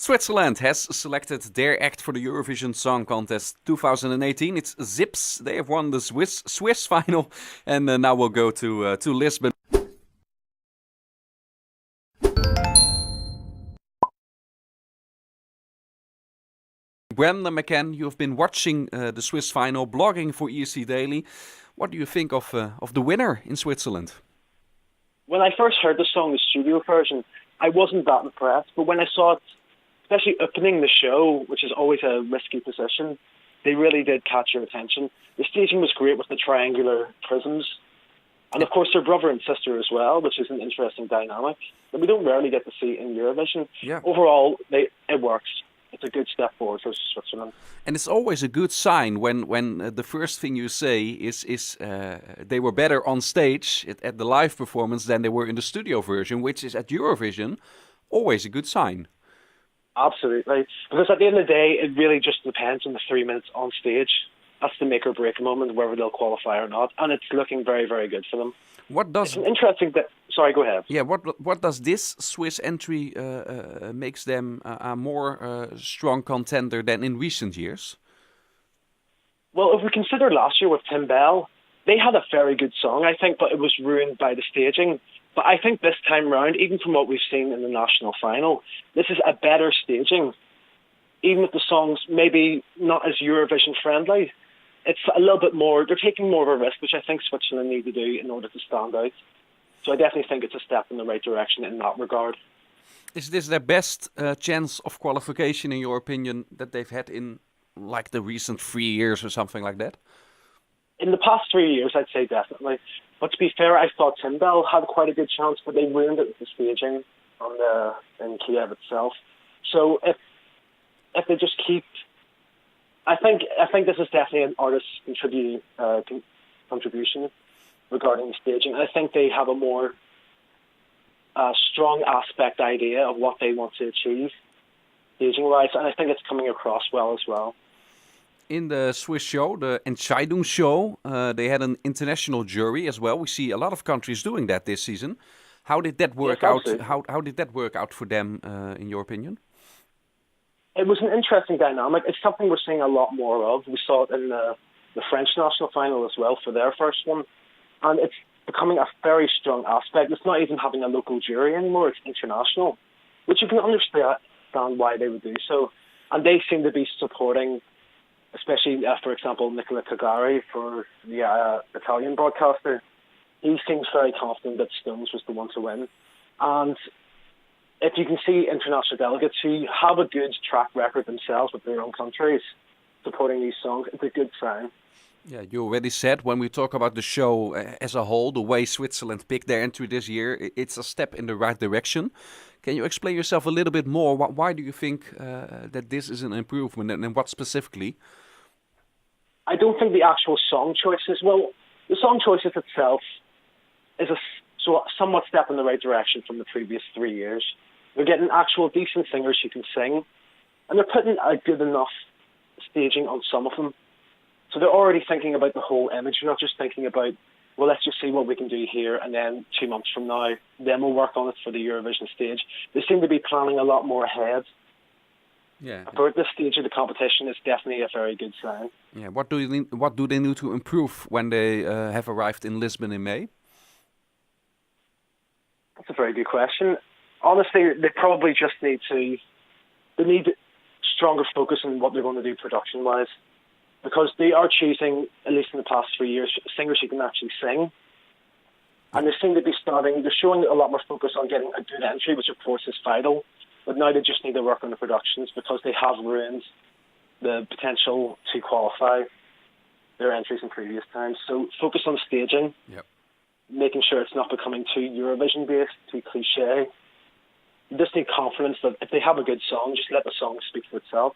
Switzerland has selected their act for the Eurovision Song Contest 2018. It's Zibbz. They have won the Swiss final, and now we'll go to Lisbon. Brandon McCann, you have been watching the Swiss final, blogging for ESC Daily. What do you think of the winner in Switzerland? When I first heard the song, the studio version, I wasn't that impressed. But when I saw it, especially opening the show, which is always a risky position, they really did catch your attention. The staging was great with the triangular prisms. And of course, their brother and sister as well, which is an interesting dynamic that we don't rarely get to see in Eurovision. Yeah. Overall, it works. It's a good step forward for Switzerland. And it's always a good sign when the first thing you say is they were better on stage at the live performance than they were in the studio version, which is at Eurovision always a good sign. Absolutely. Because at the end of the day, it really just depends on the 3 minutes on stage. That's the make or break moment, whether they'll qualify or not. And it's looking very, very good for them. It's an interesting... Sorry, go ahead. Yeah, what does this Swiss entry makes them a more strong contender than in recent years? Well, if we consider last year with Tim Bell, they had a very good song, I think, but it was ruined by the staging. But I think this time round, even from what we've seen in the national final, this is a better staging. Even if the songs maybe not as Eurovision friendly, it's a little bit more, they're taking more of a risk, which I think Switzerland need to do in order to stand out. So I definitely think it's a step in the right direction in that regard. Is this their best chance of qualification, in your opinion, that they've had in like the recent 3 years or something like that? In the past 3 years, I'd say definitely. But to be fair, I thought Tim Bell had quite a good chance, but they ruined it with the staging in Kiev itself. So if they just keep, I think this is definitely an artist's contribution regarding the staging. I think they have a more strong aspect idea of what they want to achieve staging-wise, and I think it's coming across well as well. In the Swiss show, the Entscheidungsshow, they had an international jury as well. We see a lot of countries doing that this season. How did that work out? How did that work out for them, in your opinion? It was an interesting dynamic. It's something we're seeing a lot more of. We saw it in the French national final as well for their first one. And it's becoming a very strong aspect. It's not even having a local jury anymore. It's international, which you can understand why they would do so. And they seem to be supporting, especially, for example, Nicola Cagari for the Italian broadcaster. He seems very confident that Stones was the one to win. And if you can see international delegates who have a good track record themselves with their own countries supporting these songs, it's a good sign. Yeah, you already said when we talk about the show as a whole, the way Switzerland picked their entry this year, it's a step in the right direction. Can you explain yourself a little bit more? Why do you think that this is an improvement, and what specifically? I don't think the actual song choices, well, the song choices itself is a somewhat step in the right direction from the previous 3 years. They're getting actual decent singers who can sing, and they're putting a good enough staging on some of them. So they're already thinking about the whole image. They're not just thinking about, well, let's just see what we can do here, and then 2 months from now, then we'll work on it for the Eurovision stage. They seem to be planning a lot more ahead. Yeah. For this stage of the competition, it's definitely a very good sign. Yeah. What do they need to improve when they have arrived in Lisbon in May? That's a very good question. Honestly, they probably just need stronger focus on what they're going to do production-wise, because they are choosing, at least in the past 3 years, singers who can actually sing. And they seem to be they're showing a lot more focus on getting a good entry, which of course is vital. But now they just need to work on the productions because they have ruined the potential to qualify their entries in previous times. So focus on staging, making sure it's not becoming too Eurovision-based, too cliche. You just need confidence that if they have a good song, just let the song speak for itself.